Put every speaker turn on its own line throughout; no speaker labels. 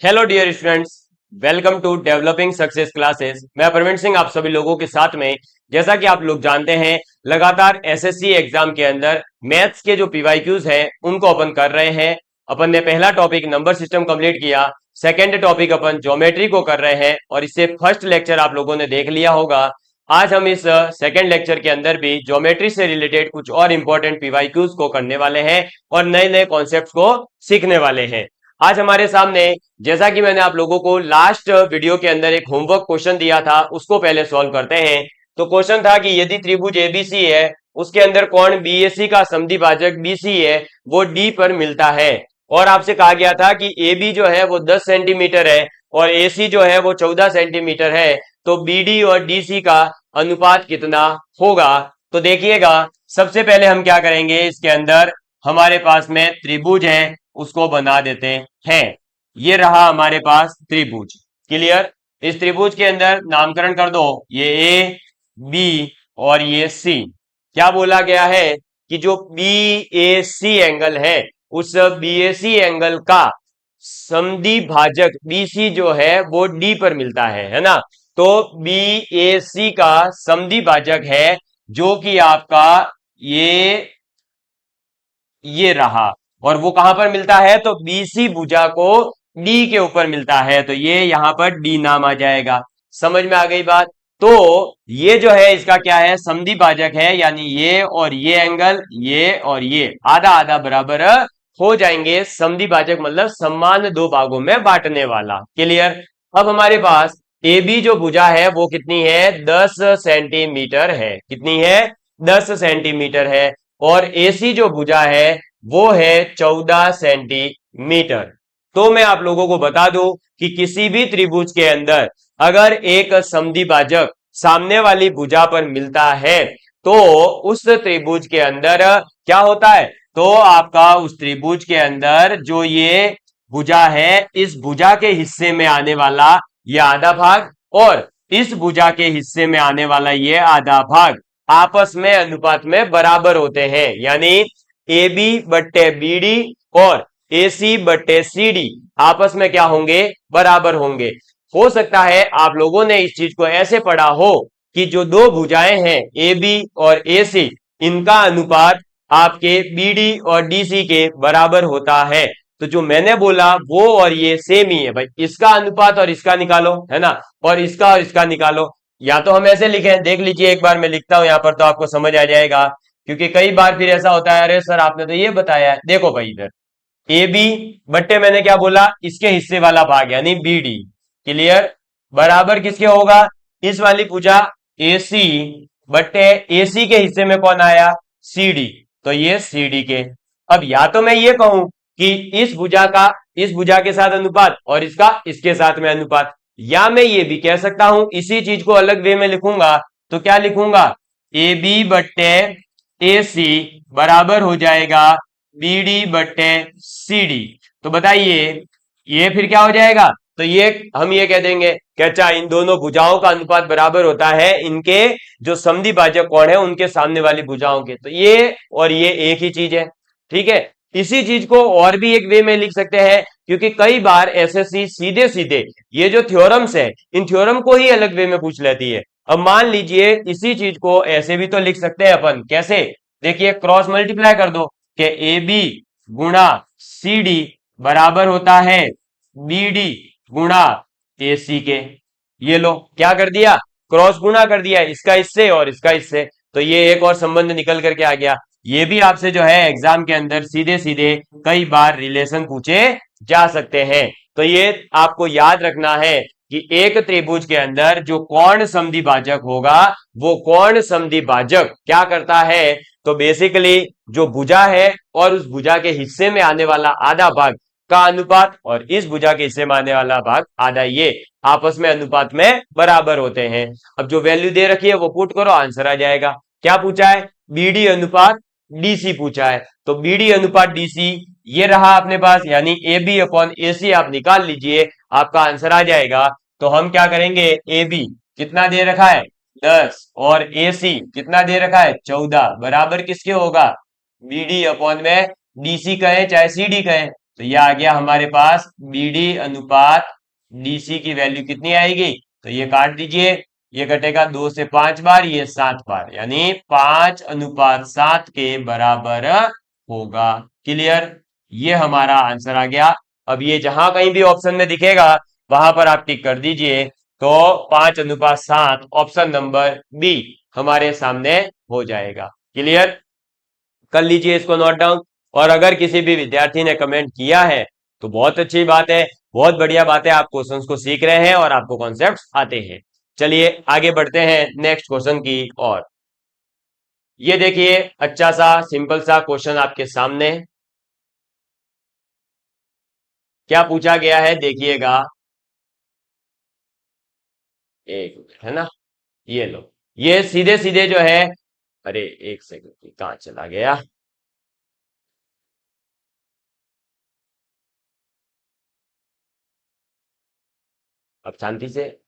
Hello dear students, welcome to developing success classes. मैं प्रवीण सिंह आप सभी लोगों के साथ में, जैसा कि आप लोग जानते हैं, लगातार एसएससी एग्जाम के अंदर मैथ्स के जो पीवाईक्यूज हैं उनको अपन कर रहे हैं। अपन ने पहला टॉपिक नंबर सिस्टम कंप्लीट किया, सेकंड टॉपिक अपन ज्योमेट्री को कर रहे हैं और इससे फर्स्ट लेक्चर आप लोगों ने देख लिया होगा। आज हम इस सेकंड लेक्चर के अंदर भी ज्योमेट्री से रिलेटेड कुछ और इंपॉर्टेंट पीवाईक्यूज को करने वाले हैं और नए नए कॉन्सेप्ट को सीखने वाले हैं। आज हमारे सामने, जैसा कि मैंने आप लोगों को लास्ट वीडियो के अंदर एक होमवर्क क्वेश्चन दिया था, उसको पहले सॉल्व करते हैं। तो क्वेश्चन था कि यदि त्रिभुज एबीसी है, उसके अंदर कोण बीएसी का समद्विभाजक बीसी है, वो डी पर मिलता है। और आपसे कहा गया था कि एबी जो है वो 10 सेंटीमीटर है और एसी जो है वो 14 सेंटीमीटर है, तो बीडी और डीसी का अनुपात कितना होगा। तो देखिएगा, सबसे पहले हम क्या करेंगे, इसके अंदर हमारे पास में त्रिभुज है, उसको बना देते हैं। ये रहा हमारे पास त्रिभुज। क्लियर। इस त्रिभुज के अंदर नामकरण कर दो, ये ए बी और ये सी। क्या बोला गया है कि जो बी ए सी एंगल है, उस बी ए सी एंगल का समद्विभाजक बीसी जो है वो डी पर मिलता है ना। तो बी ए सी का समद्विभाजक है जो कि आपका ये रहा, और वो कहां पर मिलता है, तो बीसी भुजा को डी के ऊपर मिलता है, तो ये यहां पर डी नाम आ जाएगा। समझ में आ गई बात। तो ये जो है इसका क्या है, समद्विभाजक है, यानी ये और ये एंगल, ये और ये आधा आधा बराबर हो जाएंगे। समद्विभाजक मतलब समान दो भागों में बांटने वाला। क्लियर। अब हमारे पास ए बी जो भुजा है वो कितनी है, 10 सेंटीमीटर है। कितनी है, 10 सेंटीमीटर है। और एसी जो भुजा है वो है 14 सेंटीमीटर। तो मैं आप लोगों को बता दूं कि किसी भी त्रिभुज के अंदर अगर एक समद्विभाजक सामने वाली भुजा पर मिलता है, तो उस त्रिभुज के अंदर क्या होता है, तो आपका उस त्रिभुज के अंदर जो ये भुजा है, इस भुजा के हिस्से में आने वाला ये आधा भाग और इस भुजा के हिस्से में आने वाला ये आधा भाग आपस में अनुपात में बराबर होते हैं। यानी ए बी बट्टे बी डी और ए सी बट्टे सी डी आपस में क्या होंगे, बराबर होंगे। हो सकता है आप लोगों ने इस चीज को ऐसे पढ़ा हो कि जो दो भुजाएं हैं ए बी और ए सी, इनका अनुपात आपके बी डी और डी सी के बराबर होता है। तो जो मैंने बोला वो और ये सेम ही है भाई, इसका अनुपात और इसका निकालो, है ना, और इसका निकालो। या तो हम ऐसे लिखें, देख लीजिए एक बार मैं लिखता हूं यहां पर तो आपको समझ आ जाएगा, क्योंकि कई बार फिर ऐसा होता है, अरे सर आपने तो ये बताया है। देखो भाई, इधर ए बी बट्टे मैंने क्या बोला, इसके हिस्से वाला भाग यानी बी डी। क्लियर। बराबर किसके होगा, इस वाली भुजा ए सी बट्टे ए सी के हिस्से में कौन आया, सी डी, तो ये सी डी के। अब या तो मैं ये कहूं कि इस भुजा का इस भुजा के साथ अनुपात और इसका इसके साथ में अनुपात, या मैं ये भी कह सकता हूं, इसी चीज को अलग वे में लिखूंगा, तो क्या लिखूंगा, ए बी बट्टे ए सी बराबर हो जाएगा बी डी बट्टे सी डी। तो बताइए ये फिर क्या हो जाएगा, तो ये हम ये कह देंगे कि अच्छा, इन दोनों भुजाओं का अनुपात बराबर होता है इनके जो समद्विभाजक कोण है उनके सामने वाली भुजाओं के। तो ये और ये एक ही चीज है। ठीक है। इसी चीज को और भी एक वे में लिख सकते हैं, क्योंकि कई बार एसएससी सीधे सीधे ये जो थ्योरम्स है, इन थ्योरम को ही अलग वे में पूछ लेती है। अब मान लीजिए इसी चीज को ऐसे भी तो लिख सकते हैं अपन, कैसे, देखिए क्रॉस मल्टीप्लाई कर दो कि ए बी गुणा सी डी बराबर होता है बी डी गुणा ए सी के। ये लो क्या कर दिया, क्रॉस गुणा कर दिया, इसका इससे और इसका इससे, तो ये एक और संबंध निकल करके आ गया। ये भी आपसे जो है एग्जाम के अंदर सीधे सीधे कई बार रिलेशन पूछे जा सकते हैं। तो ये आपको याद रखना है कि एक त्रिभुज के अंदर जो कोण समद्विभाजक होगा, वो कोण समद्विभाजक क्या करता है, तो बेसिकली जो भुजा है और उस भुजा के हिस्से में आने वाला आधा भाग का अनुपात और इस भुजा के हिस्से में आने वाला भाग आधा, ये आपस में अनुपात में बराबर होते हैं। अब जो वैल्यू दे रखी है वो पुट करो, आंसर आ जाएगा। क्या पूछा है, बीडी अनुपात डीसी पूछा है, तो बीडी अनुपात डीसी ये रहा अपने पास, यानी ए बी अपॉन ए सी आप निकाल लीजिए, आपका आंसर आ जाएगा। तो हम क्या करेंगे, ए बी कितना दे रखा है 10 और ए सी कितना दे रखा है 14, बराबर किसके होगा, बीडी अपॉन में डीसी कहें चाहे सीडी कहें, तो ये आ गया हमारे पास BD अनुपात DC की वैल्यू कितनी आएगी, तो ये काट दीजिए, ये कटेगा 2 से 5 बार, ये 7 बार, यानी 5:7 के बराबर होगा। क्लियर, ये हमारा आंसर आ गया। अब ये जहां कहीं भी ऑप्शन में दिखेगा वहां पर आप टिक कर दीजिए, तो 5:7 ऑप्शन नंबर बी हमारे सामने हो जाएगा। क्लियर, कर लीजिए इसको नोट डाउन। और अगर किसी भी विद्यार्थी ने कमेंट किया है तो बहुत अच्छी बात है, बहुत बढ़िया बात है, आप क्वेश्चंस को सीख रहे हैं और आपको कॉन्सेप्ट्स आते हैं। चलिए आगे बढ़ते हैं नेक्स्ट क्वेश्चन की ओर। ये देखिए अच्छा सा सिंपल सा क्वेश्चन आपके सामने, क्या पूछा गया है देखिएगा, एक मिनट, है ना, ये लो, ये सीधे सीधे जो है, अरे एक सेकंड, कहां चला गया, अब शांति से,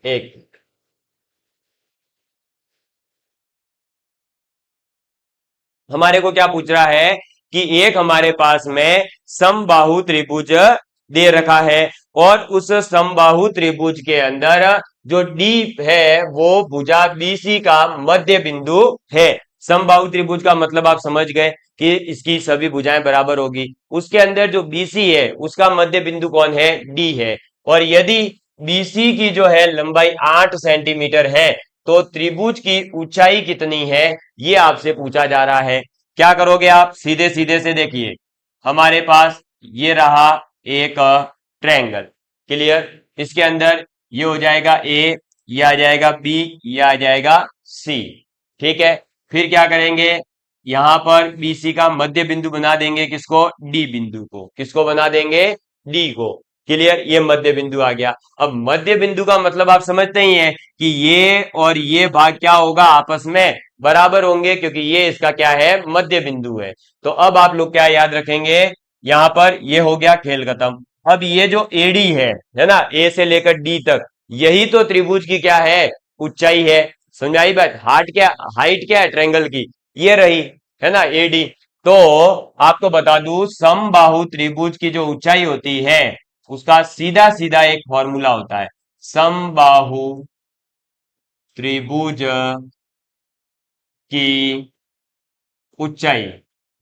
एक, हमारे को क्या पूछ रहा है कि एक हमारे पास में समबाहु त्रिभुज दे रखा है और उस समबाहु त्रिभुज के अंदर जो डी है वो भुजा बीसी का मध्य बिंदु है। समबाहु त्रिभुज का मतलब आप समझ गए कि इसकी सभी भुजाएं बराबर होगी, उसके अंदर जो बीसी है उसका मध्य बिंदु कौन है, डी है। और यदि बीसी की जो है लंबाई 8 सेंटीमीटर है तो त्रिभुज की ऊंचाई कितनी है, ये आपसे पूछा जा रहा है। क्या करोगे आप, सीधे सीधे से देखिए, हमारे पास ये रहा एक ट्रायंगल। क्लियर, इसके अंदर ये हो जाएगा ए, ये आ जाएगा बी, ये आ जाएगा सी। ठीक है, फिर क्या करेंगे, यहां पर बीसी का मध्य बिंदु बना देंगे, किसको, डी बिंदु को, किसको बना देंगे, डी को। क्लियर, ये मध्य बिंदु आ गया। अब मध्य बिंदु का मतलब आप समझते ही हैं कि ये और ये भाग क्या होगा, आपस में बराबर होंगे, क्योंकि ये इसका क्या है, मध्य बिंदु है। तो अब आप लोग क्या याद रखेंगे, यहां पर ये हो गया खेल खत्म। अब ये जो एडी है ना, ए से लेकर डी तक, यही तो त्रिभुज की क्या है, ऊंचाई है। समझाई बात, हाइट क्या है ट्रायंगल की, ये रही, है ना, एडी। तो आपको बता दूं, समबाहु त्रिभुज की जो ऊंचाई होती है उसका सीधा सीधा एक फॉर्मूला होता है, समबाहु त्रिभुज की ऊंचाई,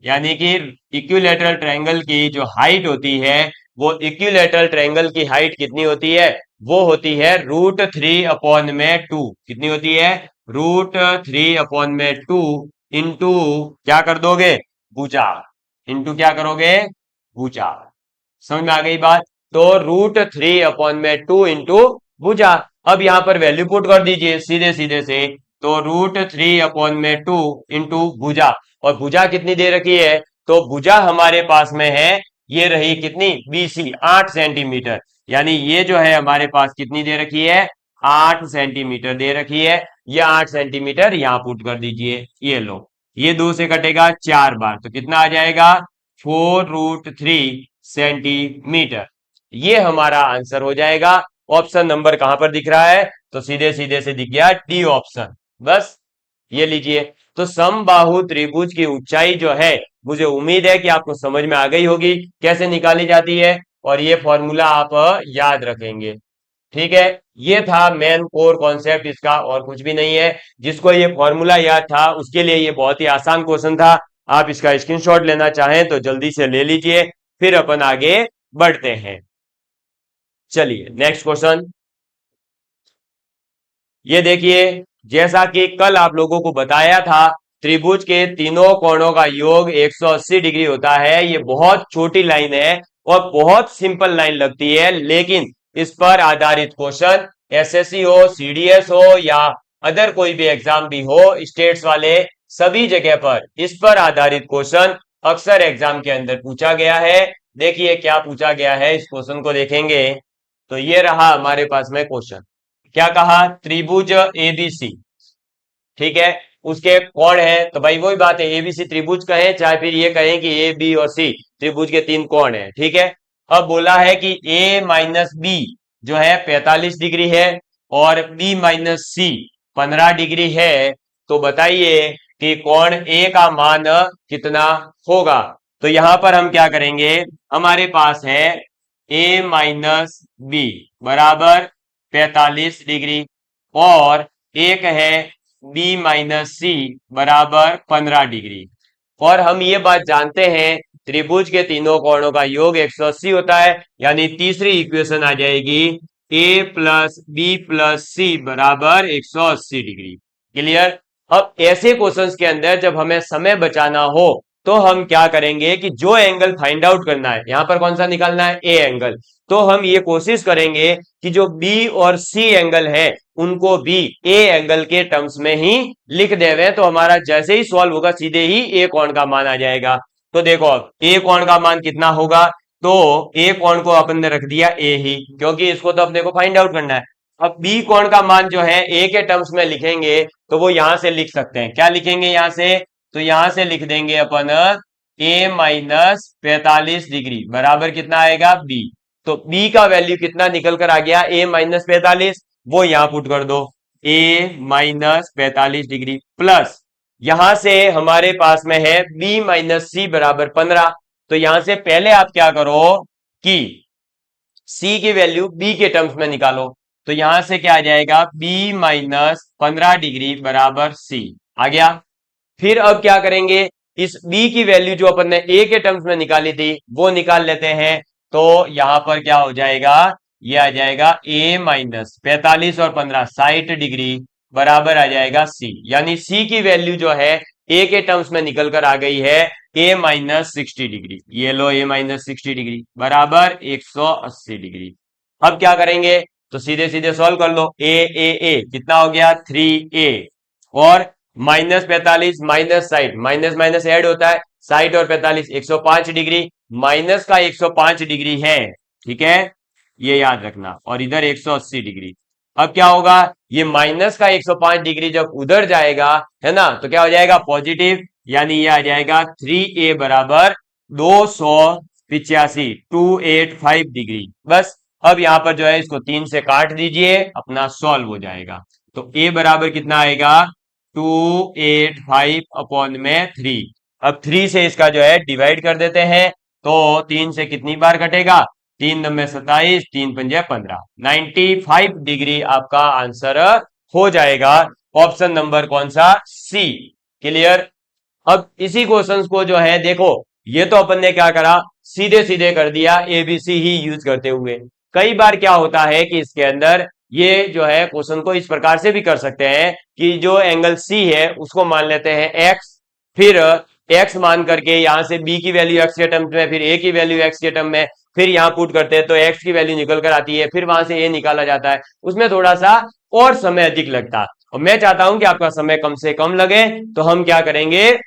यानी कि इक्विलैटरल ट्रायंगल की जो हाइट होती है, वो इक्विलैटरल ट्रायंगल की हाइट कितनी होती है, वो होती है √3/2। कितनी होती है, √3/2 इंटू क्या कर दोगे, भुजा, इंटू क्या करोगे, भुजा। समझ में आ गई बात, तो √3/2 इंटू भुजा। अब यहां पर वैल्यू पुट कर दीजिए सीधे सीधे से, तो √3/2 इंटू भुजा, और भुजा कितनी दे रखी है, तो भुजा हमारे पास में है, ये रही कितनी, बीसी 8 सेंटीमीटर, यानी ये जो है हमारे पास कितनी दे रखी है, 8 सेंटीमीटर दे रखी है। ये 8 सेंटीमीटर यहां पुट कर दीजिए, ये लो, ये 2 से कटेगा 4 बार, तो कितना आ जाएगा, 4√3 सेंटीमीटर। ये हमारा आंसर हो जाएगा। ऑप्शन नंबर कहां पर दिख रहा है, तो सीधे सीधे से दिख गया डी ऑप्शन। बस ये लीजिए, तो समबाहु त्रिभुज की ऊंचाई जो है, मुझे उम्मीद है कि आपको समझ में आ गई होगी कैसे निकाली जाती है, और ये फॉर्मूला आप याद रखेंगे। ठीक है, ये था मेन कोर कॉन्सेप्ट इसका, और कुछ भी नहीं है। जिसको ये फॉर्मूला याद था उसके लिए ये बहुत ही आसान क्वेश्चन था। आप इसका स्क्रीनशॉट लेना चाहें तो जल्दी से ले लीजिए, फिर अपन आगे बढ़ते हैं। चलिए नेक्स्ट क्वेश्चन, ये देखिए, जैसा कि कल आप लोगों को बताया था, त्रिभुज के तीनों कोणों का योग 180 डिग्री होता है। ये बहुत छोटी लाइन है और बहुत सिंपल लाइन लगती है, लेकिन इस पर आधारित क्वेश्चन एसएससी हो, सीडीएस हो, या अदर कोई भी एग्जाम भी हो, स्टेट्स वाले, सभी जगह पर इस पर आधारित क्वेश्चन अक्सर एग्जाम के अंदर पूछा गया है। देखिए क्या पूछा गया है, इस क्वेश्चन को देखेंगे तो ये रहा हमारे पास में क्वेश्चन। क्या कहा, त्रिभुज एबीसी, ठीक है, उसके कोण है, तो भाई वही बात है, एबीसी त्रिभुज कहें चाहे फिर ये कहें कि ए बी और सी त्रिभुज के 3 कोण है। ठीक है, अब बोला है कि ए माइनस बी जो है 45 डिग्री है और बी माइनस सी 15 डिग्री है, तो बताइए कि कोण ए का मान कितना होगा। तो यहां पर हम क्या करेंगे, हमारे पास है ए माइनस बी बराबर 45 डिग्री और एक है बी माइनस सी बराबर 15 डिग्री। और हम ये बात जानते हैं त्रिभुज के तीनों कोणों का योग 180 होता है, यानी तीसरी इक्वेशन आ जाएगी ए प्लस बी प्लस सी बराबर 180 डिग्री। क्लियर। अब ऐसे क्वेश्चंस के अंदर जब हमें समय बचाना हो तो हम क्या करेंगे कि जो एंगल फाइंड आउट करना है, यहां पर कौन सा निकालना है, ए एंगल, तो हम ये कोशिश करेंगे कि जो बी और सी एंगल है उनको भी ए एंगल के टर्म्स में ही लिख देवे, तो हमारा जैसे ही सॉल्व होगा सीधे ही ए कोण का मान आ जाएगा। तो देखो अब ए कोण का मान कितना होगा, तो ए कोण को अपन ने रख दिया ए ही, क्योंकि इसको तो अपने को फाइंड आउट करना है। अब बी कोण का मान जो है ए के टर्म्स में लिखेंगे तो वो यहां से लिख सकते हैं, क्या लिखेंगे यहां से, तो यहां से लिख देंगे अपन ए माइनस 45 डिग्री बराबर कितना आएगा बी। तो बी का वैल्यू कितना निकल कर आ गया, ए माइनस 45, वो यहां पुट कर दो, ए माइनस 45 डिग्री प्लस यहां से हमारे पास में है बी माइनस सी बराबर 15। तो यहां से पहले आप क्या करो कि सी की वैल्यू बी के टर्म्स में निकालो, तो यहां से क्या आ जाएगा बी माइनस 15 डिग्री बराबर सी आ गया। फिर अब क्या करेंगे, इस b की वैल्यू जो अपन ने a के टर्म्स में निकाली थी वो निकाल लेते हैं, तो यहां पर क्या हो जाएगा, ये आ जाएगा a माइनस 45 और 15 60 डिग्री बराबर आ जाएगा c, यानी c की वैल्यू जो है a के टर्म्स में निकल कर आ गई है a माइनस 60 डिग्री। ये लो a माइनस 60 डिग्री बराबर 180 डिग्री। अब क्या करेंगे, तो सीधे सीधे सॉल्व कर लो, a कितना हो गया 3a और minus 45 minus 60, minus minus add होता है, 60 और 45 105 डिग्री, माइनस का 105 डिग्री है, ठीक है, ये याद रखना, और इधर 180 डिग्री। अब क्या होगा, ये माइनस का 105 डिग्री जब उधर जाएगा है ना, तो क्या हो जाएगा पॉजिटिव, यानी ये आ जाएगा 3a बराबर 285 285 डिग्री। बस अब यहां पर जो है इसको 3 से काट दीजिए, अपना सॉल्व हो जाएगा। तो a बराबर कितना आएगा 285 अपॉन में 3। अब 3 से इसका जो है डिवाइड कर देते हैं, तो 3 से कितनी बार कटेगा, 3 नंबर 27, 3 पंजे 15, 95 डिग्री आपका आंसर हो जाएगा। ऑप्शन नंबर कौन सा, सी। क्लियर। अब इसी क्वेश्चंस को जो है देखो, ये तो अपन ने क्या करा, सीधे सीधे कर दिया एबीसी ही यूज करते हुए। कई बार क्या होता है कि इसके अंदर ये जो है क्वेश्चन को इस प्रकार से भी कर सकते हैं कि जो एंगल सी है उसको मान लेते हैं एक्स, फिर एक्स मान करके यहां से बी की वैल्यू एक्स के टर्म में, फिर ए की वैल्यू एक्स के टर्म में, फिर यहां पुट करते हैं तो एक्स की वैल्यू निकल कर आती है, फिर वहां से ए निकाला जाता है, उसमें थोड़ा सा और समय अधिक लगता है। और मैं चाहता हूं कि आपका समय कम से कम लगे, तो हम क्या करेंगे,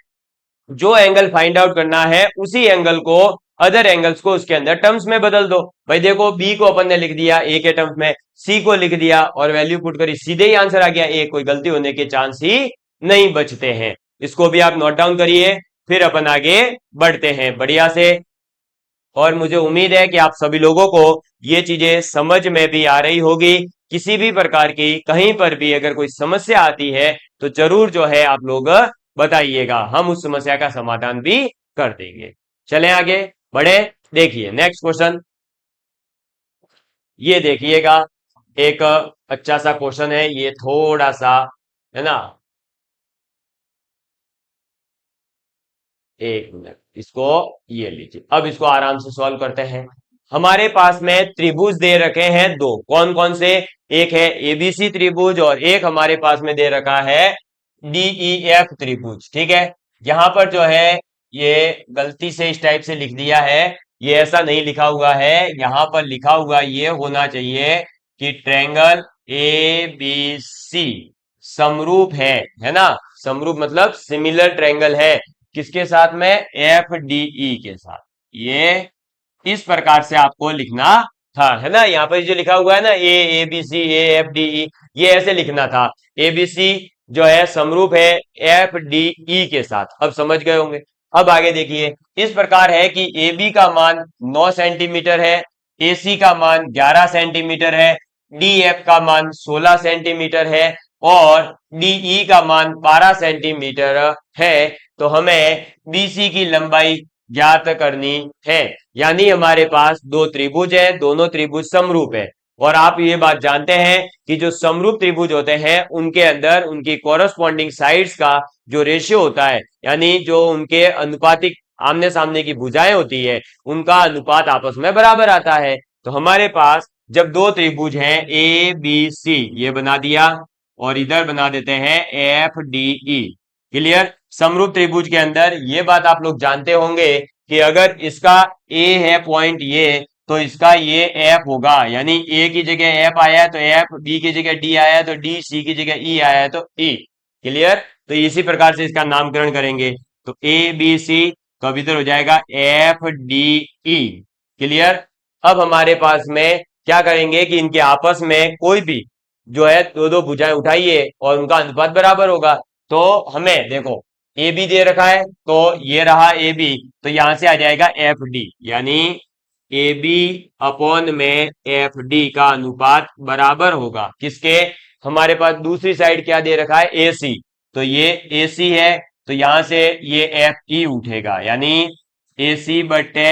जो एंगल फाइंड आउट करना है उसी एंगल को अदर एंगल्स को उसके अंदर टर्म्स में बदल दो। भाई देखो बी को अपन ने लिख दिया ए के टर्म्स में, सी को लिख दिया और वैल्यू पुट करी, सीधे ही आंसर आ गया ए, कोई गलती होने के चांस ही नहीं बचते हैं। इसको भी आप नोट डाउन करिए, फिर अपन आगे बढ़ते हैं बढ़िया से। और मुझे उम्मीद है कि आप सभी लोगों को ये चीजें समझ में भी आ रही होगी। किसी भी प्रकार की कहीं पर भी अगर कोई समस्या आती है तो जरूर जो है आप लोग बताइएगा, हम उस समस्या का समाधान भी कर देंगे। चलें आगे बढ़े। देखिए नेक्स्ट क्वेश्चन, ये देखिएगा, एक अच्छा सा क्वेश्चन है ये, थोड़ा सा है ना, एक मिनट, इसको ये लीजिए, अब इसको आराम से सॉल्व करते हैं। हमारे पास में त्रिभुज दे रखे हैं दो, कौन कौन से, एक है एबीसी त्रिभुज और एक हमारे पास में दे रखा है डीईएफ त्रिभुज। ठीक है, यहां पर जो है ये गलती से इस टाइप से लिख दिया है, ये ऐसा नहीं लिखा हुआ है, यहां पर लिखा हुआ ये होना चाहिए कि ट्रायंगल ए बी सी समरूप है ना, समरूप मतलब सिमिलर ट्रायंगल है, किसके साथ में, एफ डी ई के साथ। ये इस प्रकार से आपको लिखना था, है ना, यहाँ पर जो लिखा हुआ है ना A B C A F D E, ये ऐसे लिखना था, ए बी सी जो है समरूप है एफ डी ई के साथ। अब समझ गए होंगे। अब आगे देखिए, इस प्रकार है कि ए बी का मान 9 सेंटीमीटर है, ए सी का मान 11 सेंटीमीटर है, डी एफ का मान 16 सेंटीमीटर है और डीई का मान 12 सेंटीमीटर है। तो हमें बीसी की लंबाई ज्ञात करनी है। यानी हमारे पास दो त्रिभुज है, दोनों त्रिभुज समरूप है, और आप ये बात जानते हैं कि जो समरूप त्रिभुज होते हैं उनके अंदर उनकी कॉरस्पॉन्डिंग साइड्स का जो रेशियो होता है, यानी जो उनके अनुपातिक आमने सामने की भुजाएं होती है, उनका अनुपात आपस में बराबर आता है। तो हमारे पास जब दो त्रिभुज हैं ए बी सी, ये बना दिया, और इधर बना देते हैं एफ डी ई। क्लियर? समरूप त्रिभुज के अंदर ये बात आप लोग जानते होंगे कि अगर इसका ए है पॉइंट ये, तो इसका ये एफ होगा, यानी ए की जगह एफ आया है तो एफ, बी की जगह डी आया है तो डी, सी की जगह ई आया है तो ई। क्लियर? तो इसी प्रकार से इसका नामकरण करेंगे, तो ए बी सी, तो अब इधर हो जाएगा एफ डी ई। क्लियर? अब हमारे पास में क्या करेंगे कि इनके आपस में कोई भी जो है दो दो भुजाएं उठाइए और उनका अनुपात बराबर होगा। तो हमें देखो ए बी दे रखा है, तो ये रहा ए बी, तो यहां से आ जाएगा एफ डी, यानी ए बी अपॉन में एफ डी का अनुपात बराबर होगा किसके? हमारे पास दूसरी साइड क्या दे रखा है? ए सी, तो ये ए सी है, तो यहां से ये एफ ई उठेगा, यानी ए सी बटे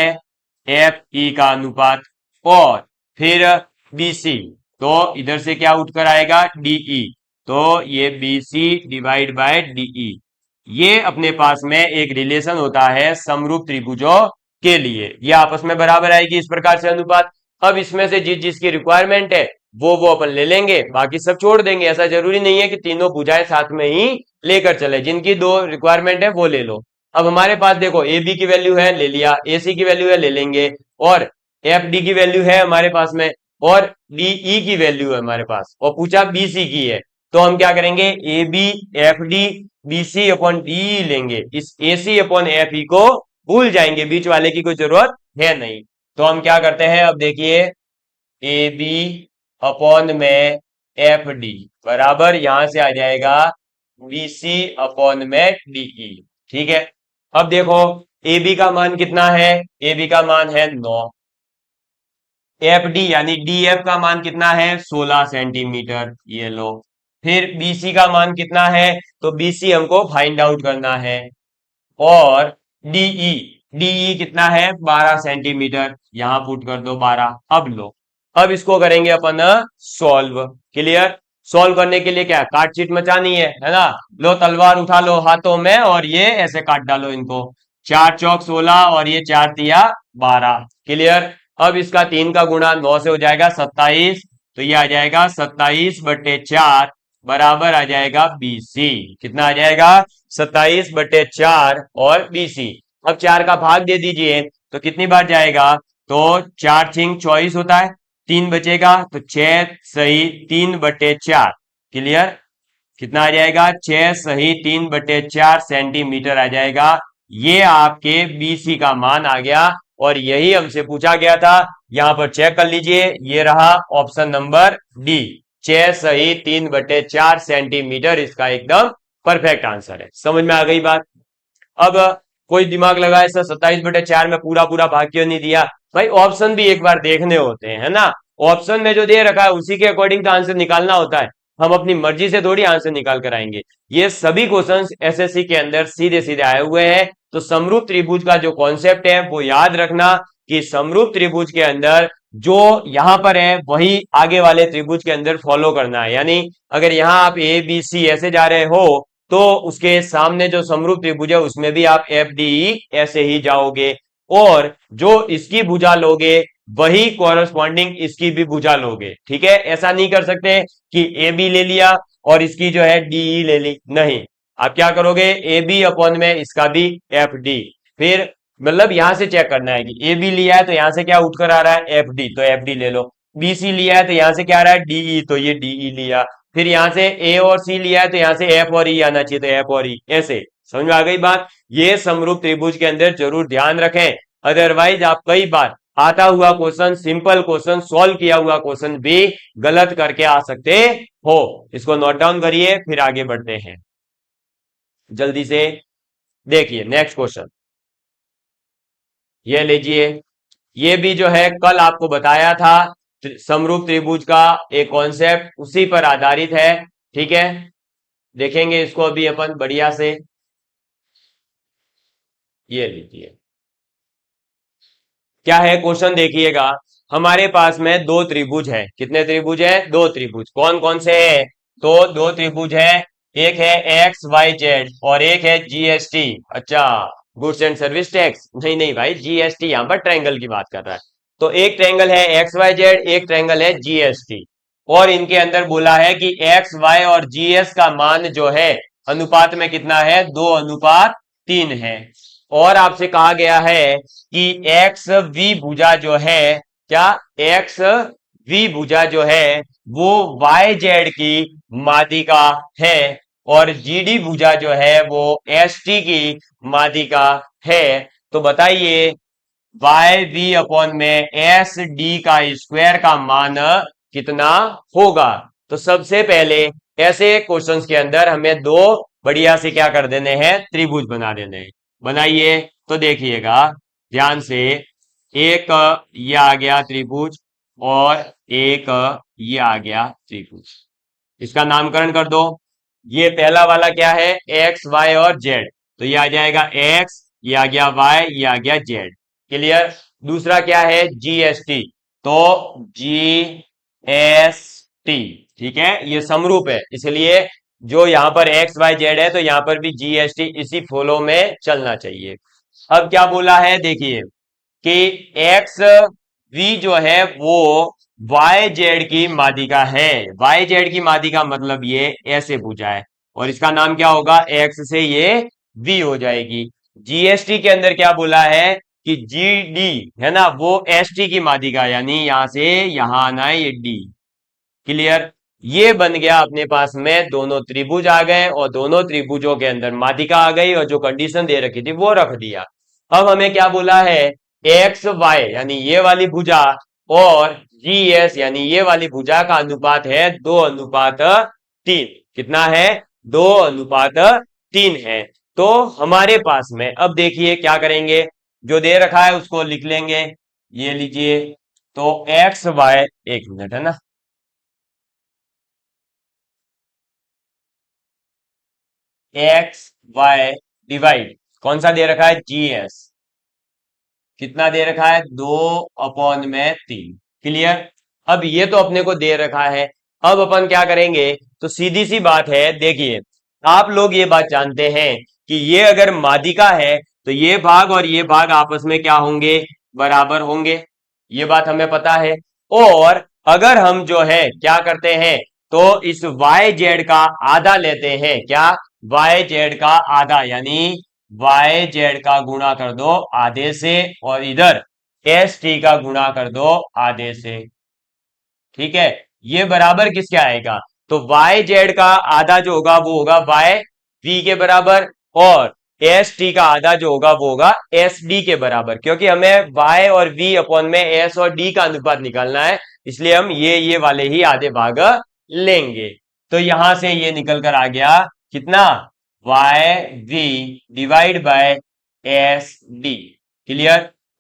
एफ ई का अनुपात, और फिर बी सी, तो इधर से क्या उठकर आएगा? डीई, तो ये B C divide by DE. ये अपने पास में एक रिलेशन होता है समरूप त्रिभुजों के लिए, ये आपस में बराबर आएगी इस प्रकार से अनुपात। अब इसमें से जिस जिसकी रिक्वायरमेंट है वो अपन ले लेंगे, बाकी सब छोड़ देंगे। ऐसा जरूरी नहीं है कि तीनों भुजाएं साथ में ही लेकर चले, जिनकी दो रिक्वायरमेंट है वो ले लो। अब हमारे पास देखो ए बी की वैल्यू है, ले लिया, ए सी की वैल्यू है, ले लेंगे, और एफ डी की वैल्यू है हमारे पास में, और डीई की वैल्यू है हमारे पास, और पूछा बी सी की है, तो हम क्या करेंगे? A B F D B C upon D लेंगे, इस ए सी अपॉन एफ ई को भूल जाएंगे, बीच वाले की कोई जरूरत है नहीं। तो हम क्या करते हैं, अब देखिए ए बी अपॉन में एफ डी बराबर यहां से आ जाएगा बी सी अपॉन में डीई। ठीक है? अब देखो ए बी का मान कितना है? ए बी का मान है 9। एफ डी यानी डी एफ का मान कितना है? 16 सेंटीमीटर, ये लो। फिर बीसी का मान कितना है? तो बीसी हमको फाइंड आउट करना है। और डीई, डीई कितना है? 12 सेंटीमीटर, यहां पुट कर दो 12। अब लो, अब इसको करेंगे अपन सॉल्व। क्लियर? सॉल्व करने के लिए क्या काटछीट मचानी है ना? लो तलवार उठा लो हाथों में और ये ऐसे काट डालो इनको। 4 चौक 16 और ये 4 तिया 12। क्लियर? अब इसका 3 का गुणा 9 से हो जाएगा 27, तो ये आ जाएगा 27/4 बराबर आ जाएगा बीसी। कितना आ जाएगा? 27/4 और बीसी। अब 4 का भाग दे दीजिए, तो कितनी बार जाएगा? तो 4 छिंग 24 होता है, 3 बचेगा, तो 6 सही 3/4। क्लियर? कितना आ जाएगा? 6 सही 3/4 सेंटीमीटर आ जाएगा। ये आपके बीसी का मान आ गया, और यही हमसे पूछा गया था। यहां पर चेक कर लीजिए, ये रहा ऑप्शन नंबर डी, 6 सही 3/4 सेंटीमीटर इसका एकदम परफेक्ट आंसर है। समझ में आ गई बात? अब कोई दिमाग लगाए सर 27/4 में पूरा पूरा भाग क्यों नहीं दिया? भाई ऑप्शन भी एक बार देखने होते हैं, है ना? ऑप्शन में जो दे रखा है उसी के अकॉर्डिंग तो आंसर निकालना होता है। हम अपनी मर्जी से थोड़ी आंसर निकाल कर आएंगे। ये सभी क्वेश्चंस एसएससी के अंदर सीधे सीधे आए हुए हैं। तो समरूप त्रिभुज का जो कॉन्सेप्ट है वो याद रखना कि समरूप त्रिभुज के अंदर जो यहां पर है वही आगे वाले त्रिभुज के अंदर फॉलो करना है। यानी अगर यहां आप ए बी सी ऐसे जा रहे हो, तो उसके सामने जो समरूप त्रिभुज है उसमें भी आप एफ डी ई ऐसे ही जाओगे, और जो इसकी भुजा लोगे वही कॉरस्पॉन्डिंग इसकी भी भुजा लोगे। ठीक है? ऐसा नहीं कर सकते कि ए बी ले लिया और इसकी जो है डीई ले ली, नहीं। आप क्या करोगे? ए बी अपॉन में इसका भी एफ डी, फिर मतलब यहां से चेक करना है कि ए बी लिया है तो यहां से क्या उठकर आ रहा है? एफ डी, तो एफ डी ले लो। बी सी लिया है तो यहां से क्या आ रहा है? डीई, तो ये डीई लिया। फिर यहां से ए और सी लिया है तो यहां से एफ और ई आना चाहिए, तो एफ और ई। ऐसे समझ में आ गई बात? ये समरूप त्रिभुज के अंदर जरूर ध्यान रखें, अदरवाइज आप कई बार आता हुआ क्वेश्चन, सिंपल क्वेश्चन, सॉल्व किया हुआ क्वेश्चन भी गलत करके आ सकते हो। इसको नोट डाउन करिए, फिर आगे बढ़ते हैं। जल्दी से देखिए नेक्स्ट क्वेश्चन, ये लीजिए। ये भी जो है कल आपको बताया था समरूप त्रिभुज का एक कॉन्सेप्ट, उसी पर आधारित है। ठीक है? देखेंगे इसको अभी अपन बढ़िया से। ये लीजिए, क्या है क्वेश्चन देखिएगा। हमारे पास में दो त्रिभुज है। कितने त्रिभुज है? दो त्रिभुज। कौन कौन से है? तो दो त्रिभुज है। एक है एक्स वाई जेड और एक है जीएसटी। अच्छा, गुड्स एंड सर्विस टैक्स नहीं, नहीं भाई, जीएसटी यहां पर ट्रायंगल की बात कर रहा है। तो एक ट्रायंगल है एक्स वाई जेड, एक ट्रायंगल है जीएसटी। और इनके अंदर बोला है कि एक्स वाई और जीएस का मान जो है अनुपात में कितना है? 2:3 है। और आपसे कहा गया है कि एक्स वी भुजा जो है, क्या एक्स वी भुजा जो है वो वाई जेड की माध्यिका है और जीडी भुजा जो है वो एस टी की माध्यिका है। तो बताइए वाई वी अपॉन में एस डी का स्क्वायर का मान कितना होगा? तो सबसे पहले ऐसे क्वेश्चंस के अंदर हमें दो बढ़िया से क्या कर देने हैं? त्रिभुज बना देने हैं। बनाइए तो देखिएगा ध्यान से। एक ये आ गया त्रिभुज और एक ये आ गया त्रिभुज। इसका नामकरण कर दो। ये पहला वाला क्या है? एक्स वाई और जेड। तो ये आ जाएगा एक्स, ये आ गया वाई, ये आ गया जेड। क्लियर? दूसरा क्या है? जीएसटी। तो जी एस टी। ठीक है, ये समरूप है इसलिए जो यहां पर एक्स वाई जेड है तो यहां पर भी जीएसटी इसी फॉलो में चलना चाहिए। अब क्या बोला है देखिए कि एक्स वी जो है वो वाई जेड की माध्यिका है। वाई जेड की माध्यिका मतलब ये ऐसे पूछा है और इसका नाम क्या होगा? एक्स से ये वी हो जाएगी। जीएसटी के अंदर क्या बोला है कि जी डी है ना, वो एस टी की माध्यिका, यानी यहां से यहां आना है ये डी। क्लियर? ये बन गया अपने पास में दोनों त्रिभुज आ गए और दोनों त्रिभुजों के अंदर माध्यिका आ गई और जो कंडीशन दे रखी थी वो रख दिया। अब हमें क्या बोला है? एक्स वाई यानी ये वाली भुजा और जी एस यानी ये वाली भुजा का अनुपात है 2:3। कितना है? 2:3 है। तो हमारे पास में अब देखिए क्या करेंगे, जो दे रखा है उसको लिख लेंगे। ये लीजिए, तो एक्स वाई, एक मिनट है ना, एक्स वाई डिवाइड कौन सा दे रखा है? G S. कितना दे रखा है? 2:3। क्लियर? अब ये तो अपने को दे रखा है। अब अपन क्या करेंगे? तो सीधी सी बात है, देखिए आप लोग ये बात जानते हैं कि ये अगर माध्यिका है तो ये भाग और ये भाग आपस में क्या होंगे? बराबर होंगे। ये बात हमें पता है। और अगर हम जो है क्या करते हैं तो इस वाई जेड का आधा लेते हैं। क्या? वाई जेड का आधा, यानी वाई जेड का गुणा कर दो आधे से और इधर एस टी का गुणा कर दो आधे से। ठीक है, ये बराबर किसके आएगा? तो वाई जेड का आधा जो होगा वो होगा वाई वी के बराबर और एस टी का आधा जो होगा वो होगा एस डी के बराबर, क्योंकि हमें वाई और वी अपॉन में एस और डी का अनुपात निकालना है, इसलिए हम ये वाले ही आधे भाग लेंगे। तो यहां से ये निकल कर आ गया कितना? Y V divide by S D. Clear?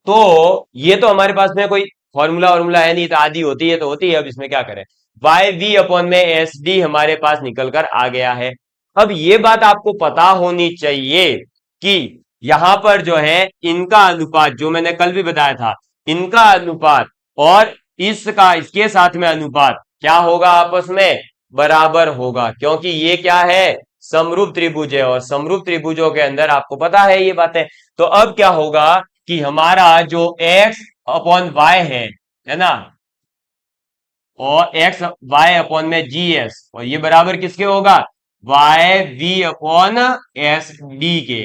तो ये तो हमारे पास में कोई फॉर्मूला वॉर्मूला है नहीं, तो आधी होती है तो होती है, अब इसमें क्या करें। वाई वी अपॉन में एस डी हमारे पास निकल कर आ गया है। अब ये बात आपको पता होनी चाहिए कि यहां पर जो है इनका अनुपात, जो मैंने कल भी बताया था, इनका अनुपात और इसका इसके साथ में अनुपात क्या होगा? आपस में बराबर होगा, क्योंकि ये क्या है? समरूप त्रिभुज है और समरूप त्रिभुजों के अंदर आपको पता है ये बातें। तो अब क्या होगा कि हमारा जो एक्स अपॉन वाई है ना, और एक्स वाई अपॉन में जी एस, और ये बराबर किसके होगा? Y V upon S D के।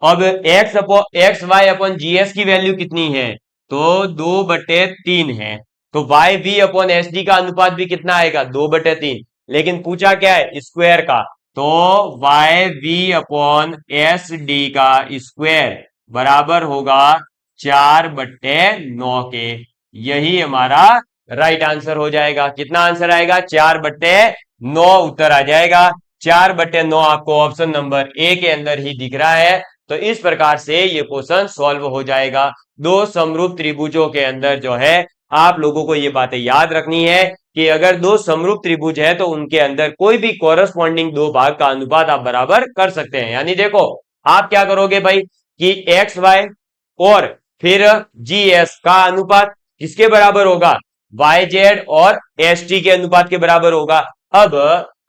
अब X Y upon G S की वैल्यू कितनी है? तो 2/3 है। तो Y V upon S D का अनुपात भी कितना आएगा? 2/3। लेकिन पूछा क्या है? स्क्वायर का। तो Y V upon S D का स्क्वायर बराबर होगा 4/9 के। यही हमारा राइट आंसर हो जाएगा। कितना आंसर आएगा? 4/9 उत्तर आ जाएगा। 4/9 आपको ऑप्शन नंबर ए के अंदर ही दिख रहा है। तो इस प्रकार से ये क्वेश्चन सॉल्व हो जाएगा। दो समरूप त्रिभुजों के अंदर जो है आप लोगों को ये बातें याद रखनी है कि अगर दो समरूप त्रिभुज है तो उनके अंदर कोई भी कोरस्पॉन्डिंग दो भाग का अनुपात आप बराबर कर सकते हैं। यानी देखो आप क्या करोगे भाई कि एक्स वाई और फिर जीएस का अनुपात किसके बराबर होगा, वाई जेड और एस टी के अनुपात के बराबर होगा। अब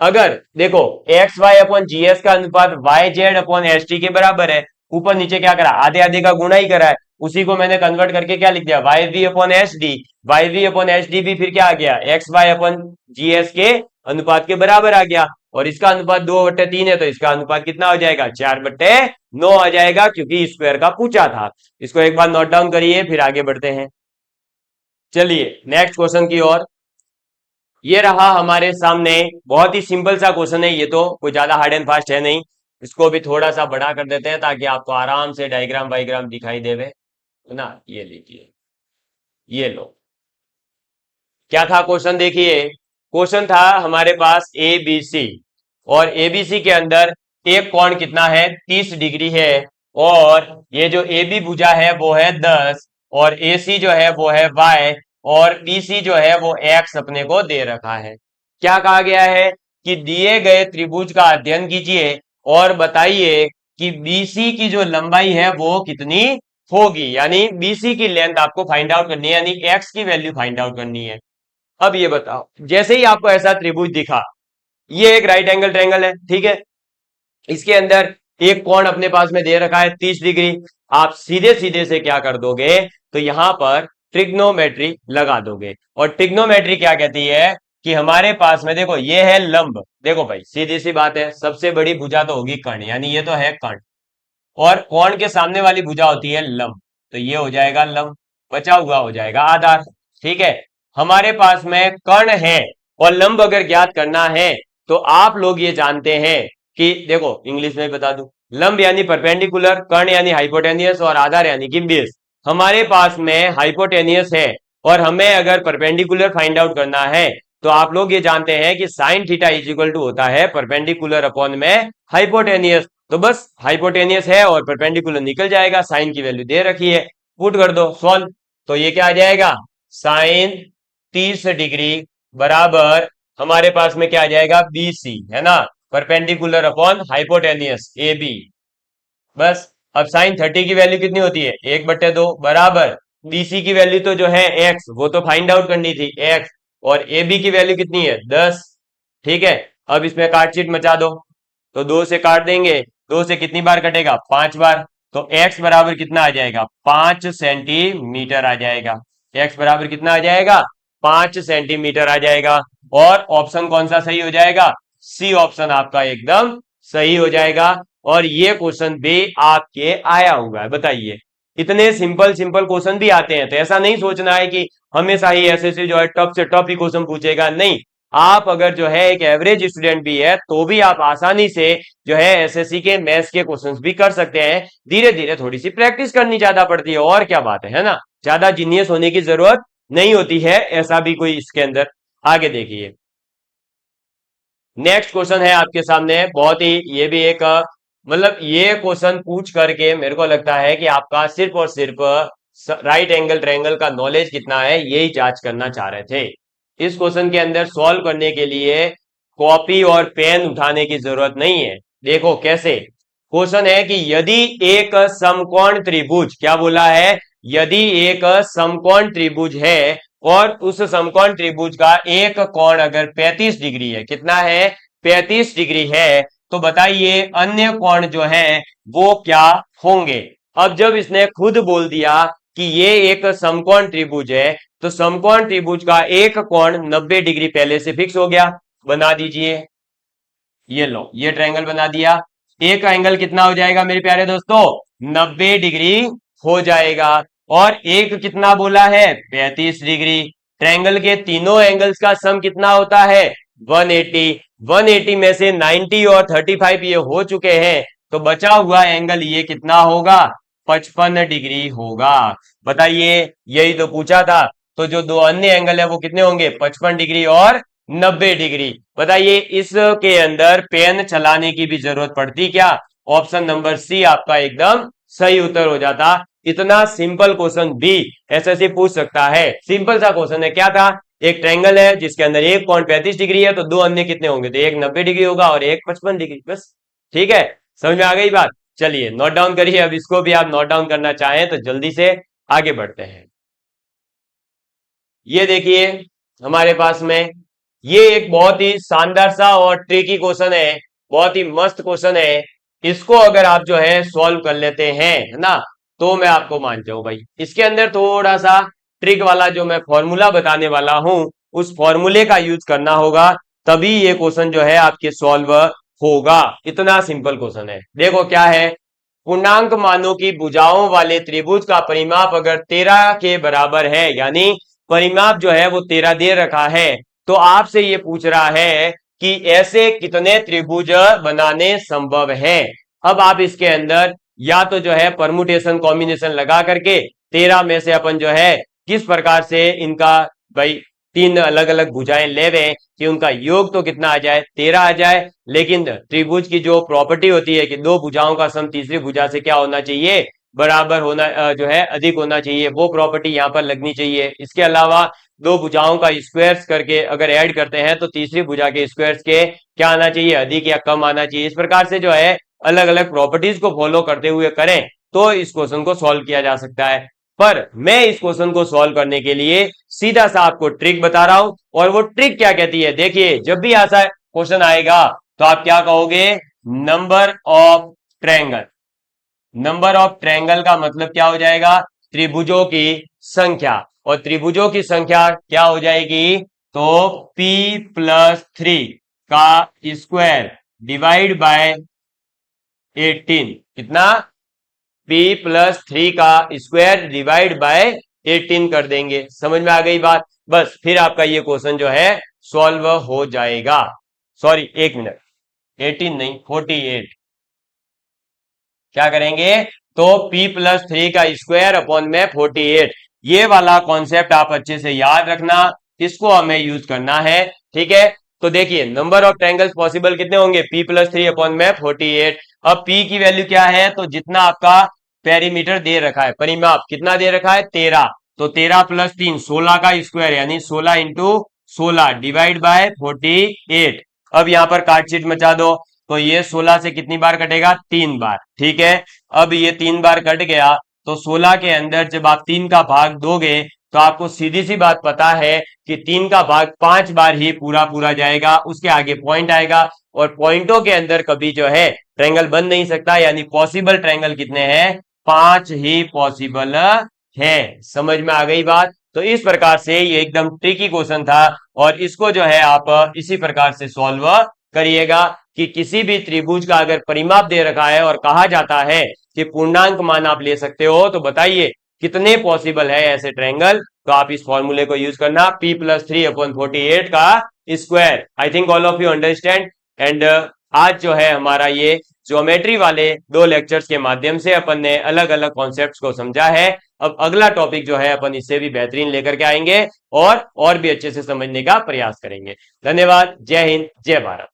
अगर देखो एक्स वाई अपॉन जीएस का अनुपात Y Z upon S T के बराबर है, ऊपर नीचे क्या करा, आधे आधे का गुणा ही करा है, उसी को मैंने कन्वर्ट करके क्या लिख दिया, Y V upon H D. Y V upon H D भी फिर क्या आ गया, एक्स वाई अपॉन जीएस के अनुपात के बराबर आ गया। और इसका अनुपात 2/3 है, तो इसका अनुपात कितना हो जाएगा, 4/9 आ जाएगा, क्योंकि स्क्वायर का पूछा था। इसको एक बार नोट डाउन करिए, फिर आगे बढ़ते हैं। चलिए नेक्स्ट क्वेश्चन की ओर। ये रहा हमारे सामने, बहुत ही सिंपल सा क्वेश्चन है, ये तो कोई ज्यादा हार्ड एंड फास्ट है नहीं। इसको भी थोड़ा सा बड़ा कर देते हैं ताकि आपको आराम से डायग्राम वाइग्राम दिखाई देवे, है ना। ये लीजिए, ये लो, क्या था क्वेश्चन, देखिए क्वेश्चन था हमारे पास ए बी सी, और ए बी सी के अंदर एक कोण कितना है, 30 डिग्री है, और ये जो ए बी भुजा है वो है 10, और ए सी जो है वो है y, और बी सी जो है वो x अपने को दे रखा है। क्या कहा गया है कि दिए गए त्रिभुज का अध्ययन कीजिए और बताइए कि बीसी की जो लंबाई है वो कितनी होगी, यानी बीसी की लेंथ आपको फाइंड आउट करनी है, यानी x की वैल्यू फाइंड आउट करनी है। अब ये बताओ, जैसे ही आपको ऐसा त्रिभुज दिखा, ये एक राइट एंगल ट्रायंगल है, ठीक है, इसके अंदर एक कोण अपने पास में दे रखा है 30 डिग्री। आप सीधे सीधे से क्या कर दोगे, तो यहां पर ट्रिग्नोमेट्री लगा दोगे। और ट्रिग्नोमेट्री क्या कहती है कि हमारे पास में देखो ये है लंब, देखो भाई सीधी सी बात है, सबसे बड़ी भुजा तो होगी कर्ण, यानी ये तो है कर्ण, और कोण के सामने वाली भुजा होती है लंब, तो ये हो जाएगा लंब, बचा हुआ हो जाएगा आधार। ठीक है, हमारे पास में कर्ण है और लंब अगर ज्ञात करना है तो आप लोग ये जानते हैं कि देखो इंग्लिश में बता दूं, लंब यानी परपेंडिकुलर, कर्ण यानी हाइपोटेनियस, और आधार यानी कि बेस। हमारे पास में हाइपोटेनियस है और हमें अगर परपेंडिकुलर फाइंड आउट करना है तो आप लोग ये जानते हैं कि sine theta is equal to होता है परपेंडिकुलर अपॉन में हाइपोटेनियस। तो बस हाइपोटेनियस है और परपेंडिकुलर निकल जाएगा, साइन की वैल्यू दे रखी है, पुट कर दो सॉल्व, तो ये क्या आ जाएगा, साइन 30 डिग्री बराबर हमारे पास में क्या आ जाएगा, BC, है ना, परपेंडिकुलर अपॉन हाइपोटेनियस AB। बस अब साइन 30 की वैल्यू कितनी होती है, 1/2 बराबर BC की वैल्यू तो जो है x, वो तो फाइंड आउट करनी थी x, और AB की वैल्यू कितनी है 10। ठीक है, अब इसमें काटछीट मचा दो, तो 2 से काट देंगे, 2 से कितनी बार कटेगा, 5 बार, तो x बराबर कितना आ जाएगा, 5 सेंटीमीटर आ जाएगा। x बराबर कितना आ जाएगा, 5 सेंटीमीटर आ जाएगा। और ऑप्शन कौन सा सही हो जाएगा, सी ऑप्शन आपका एकदम सही हो जाएगा। और ये क्वेश्चन भी आपके आया हुआ है, बताइए, इतने सिंपल सिंपल क्वेश्चन भी आते हैं, तो ऐसा नहीं सोचना है कि हमेशा ही एसएससी जो है टॉप से टॉप ही क्वेश्चन पूछेगा, नहीं, आप अगर जो है एक एवरेज स्टूडेंट भी है तो भी आप आसानी से जो है एसएससी के मैथ्स के क्वेश्चंस भी कर सकते हैं। धीरे धीरे थोड़ी सी प्रैक्टिस करनी ज्यादा पड़ती है, और क्या बात है ना, ज्यादा जीनियस होने की जरूरत नहीं होती है, ऐसा भी कोई इसके अंदर। आगे देखिए, नेक्स्ट क्वेश्चन है आपके सामने, बहुत ही ये भी एक मतलब ये क्वेश्चन पूछ करके मेरे को लगता है कि आपका सिर्फ और सिर्फ राइट एंगल ट्रायंगल का नॉलेज कितना है यही जांच करना चाह रहे थे। इस क्वेश्चन के अंदर सॉल्व करने के लिए कॉपी और पेन उठाने की जरूरत नहीं है। देखो कैसे क्वेश्चन है कि यदि एक समकोण त्रिभुज, क्या बोला है, यदि एक समकोण त्रिभुज है और उस समकोण त्रिभुज का एक कोण अगर 35 डिग्री है, कितना है, 35 डिग्री है, तो बताइए अन्य कोण जो है वो क्या होंगे। अब जब इसने खुद बोल दिया कि ये एक समकोण त्रिभुज है, तो समकोण त्रिभुज का एक कोण 90 डिग्री पहले से फिक्स हो गया, बना दीजिए, ये लो, ये ट्रायंगल बना दिया, एक एंगल कितना हो जाएगा मेरे प्यारे दोस्तों, 90 डिग्री हो जाएगा। और एक कितना बोला है, 35 डिग्री। ट्रायंगल के तीनों एंगल्स का सम कितना होता है, 180। 180 में से 90 और 35 ये हो चुके हैं, तो बचा हुआ एंगल ये कितना होगा, 55 डिग्री होगा। बताइए, यही तो पूछा था, तो जो दो अन्य एंगल है वो कितने होंगे, 55 डिग्री और 90 डिग्री। बताइए इसके अंदर पेन चलाने की भी जरूरत पड़ती क्या, ऑप्शन नंबर सी आपका एकदम सही उत्तर हो जाता। इतना सिंपल क्वेश्चन भी एसएससी पूछ सकता है, सिंपल सा क्वेश्चन है, क्या था, एक ट्रायंगल है जिसके अंदर एक कोण 35 डिग्री है, तो दो अन्य कितने होंगे, तो एक 90 डिग्री होगा और एक 55 डिग्री, बस। ठीक है, समझ में आ गई बात। चलिए नोट डाउन करिए, अब इसको भी आप नोट डाउन करना चाहें तो जल्दी से आगे बढ़ते हैं। ये देखिए हमारे पास में ये एक बहुत ही शानदार सा और ट्रिकी क्वेश्चन है, बहुत ही मस्त क्वेश्चन है। इसको अगर आप जो है सॉल्व कर लेते हैं, है ना, तो मैं आपको मान जाऊं भाई। इसके अंदर थोड़ा सा ट्रिक वाला जो मैं फॉर्मूला बताने वाला हूं, उस फॉर्मूले का यूज करना होगा, तभी ये क्वेश्चन जो है आपके सॉल्व होगा। इतना सिंपल क्वेश्चन है। देखो क्या है, पूर्णांक मानों की भुजाओं वाले त्रिभुज का परिमाप अगर 13 के बराबर है, यानी परिमाप जो है वो 13 दे रखा है, तो आपसे ये पूछ रहा है कि ऐसे कितने त्रिभुज बनाने संभव है। अब आप इसके अंदर या तो जो है परमुटेशन कॉम्बिनेशन लगा करके 13 में से अपन जो है किस प्रकार से इनका भाई तीन अलग अलग भुजाएं ले रहे कि उनका योग तो कितना आ जाए, 13 आ जाए। लेकिन त्रिभुज की जो प्रॉपर्टी होती है कि दो भुजाओं का सम तीसरी भुजा से क्या होना चाहिए, बराबर होना, जो है अधिक होना चाहिए, वो प्रॉपर्टी यहाँ पर लगनी चाहिए। इसके अलावा दो भुजाओं का स्क्वायर्स करके अगर ऐड करते हैं तो तीसरी भुजा के स्क्वायर्स के क्या आना चाहिए, अधिक या कम आना चाहिए। इस प्रकार से जो है अलग अलग प्रॉपर्टीज को फॉलो करते हुए करें तो इस क्वेश्चन को सॉल्व किया जा सकता है। पर मैं इस क्वेश्चन को सॉल्व करने के लिए सीधा सा आपको ट्रिक बता रहा हूं, और वो ट्रिक क्या कहती है, देखिए जब भी ऐसा क्वेश्चन आएगा तो आप क्या कहोगे, number of triangle. Number of triangle का मतलब क्या हो जाएगा, त्रिभुजों की संख्या, और त्रिभुजों की संख्या क्या हो जाएगी, तो p+3 का स्क्वायर डिवाइड बाय 18। कितना, p+3 का स्क्वायर डिवाइड बाय 18 कर देंगे। समझ में आ गई बात, बस फिर आपका ये क्वेश्चन जो है सॉल्व हो जाएगा। सॉरी एक मिनट, 18 नहीं 48। क्या करेंगे, तो p+3 का स्क्वायर अपॉन में 48। ये वाला कॉन्सेप्ट आप अच्छे से याद रखना, इसको हमें यूज करना है, ठीक है। तो देखिए नंबर ऑफ ट्रायंगल्स पॉसिबल कितने होंगे, p+3 अपॉन में 48। अब p की वैल्यू क्या है, तो जितना आपका पेरीमीटर दे रखा है, परिमाप कितना दे रखा है 13, तो 13+3 16 का स्क्वायर, यानी 16 इंटू 16 डिवाइड बाय 48। अब यहां पर काटछीट मचा दो, तो ये 16 से कितनी बार कटेगा, 3 बार, ठीक है। अब ये 3 बार कट गया, तो 16 के अंदर जब आप 3 का भाग दोगे तो आपको सीधी सी बात पता है कि 3 का भाग 5 बार ही पूरा पूरा जाएगा, उसके आगे पॉइंट आएगा, और पॉइंटों के अंदर कभी जो है ट्रायंगल बन नहीं सकता, यानी पॉसिबल ट्रायंगल कितने हैं, 5 ही पॉसिबल है। समझ में आ गई बात। तो इस प्रकार से ये एकदम ट्रिकी क्वेश्चन था, और इसको जो है आप इसी प्रकार से सॉल्व करिएगा कि किसी भी त्रिभुज का अगर परिमाप दे रखा है और कहा जाता है कि पूर्णांक मान आप ले सकते हो, तो बताइए कितने पॉसिबल है ऐसे ट्रायंगल। तो आप इस फॉर्मूले को यूज करना, p+3 अपॉन 48 का square. I think all of you understand. And आज जो है हमारा ये ज्योमेट्री वाले 2 लेक्चर्स के माध्यम से अपन ने अलग अलग कॉन्सेप्ट्स को समझा है। अब अगला टॉपिक जो है अपन इससे भी बेहतरीन लेकर के आएंगे और भी अच्छे से समझने का प्रयास करेंगे। धन्यवाद, जय हिंद, जय भारत।